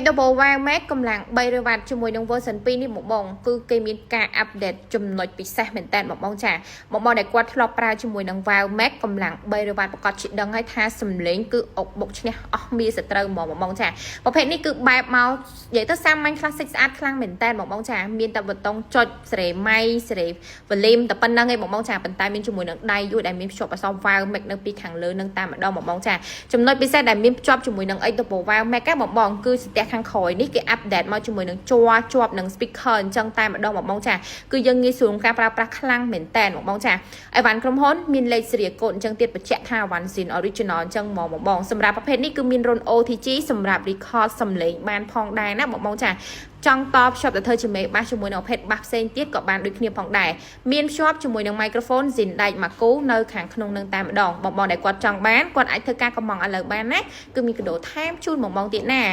double wire mac កំឡាំង300 W ជាមួយនឹង version 2នេះបងគឺគេមានការ update ចំណុចពិសេសមែនតើបងចាបងដែលគាត់ធ្លាប់ប្រើជាមួយនឹង wire mac កំឡាំង300 W ប្រកាសជាដឹងហើយថាសំឡេងគឺអុកបុកឈ្នះអស់មានសត្រូវហ្មងបងចាប្រភេទនេះគឺបែបមកនិយាយទៅសាមញ្ញ classic ស្អាតខ្លាំងមែនតើបងចាមានតែប៊ូតុងចុចសេរីម៉ៃសេរី volume តែប៉ុណ្្នឹងឯងបងចាប៉ុន្តែមានជាមួយនឹងដៃយួរដែលមានភ្ជាប់អក្សរ wire mac នៅពីខាងលើនឹងតែម្ដងបងចាចំណុចពិសេសដែលមានភ្ជាប់ជាមួយនឹង double wire mac បងគឺស្ទះខាងក្រោយនេះគេ update មកជាមួយនឹងជាប់នឹង speaker អញ្ចឹងតែម្ដងបងចាគឺយើងងាយស្រួលការប្រើប្រាស់ខ្លាំងមែនតើបងចាអីវ៉ាន់ក្រុមហ៊ុនមានលេខសេរីកូដអញ្ចឹងទៀតបញ្ជាក់ថា one zin original អញ្ចឹងមកបងសម្រាប់ប្រភេទនេះគឺមាន RON OTG សម្រាប់ record សំឡេងបានផងដែរណាបងចាចង់តបភ្ជាប់ទៅធ្វើជាមេបាសជាមួយនឹងប្រភេទបាសផ្សេងទៀតក៏បានដូចគ្នាផងដែរមានភ្ជាប់ជាមួយនឹង microphone zin ដែកមួយគូនៅខាងក្នុងនឹងតែម្ដងបងដែលគាត់ចង់បានគាត់អាចធ្វើការកំងឥឡូវបានណាគឺមានកដោថែមជូនបងទៀតណា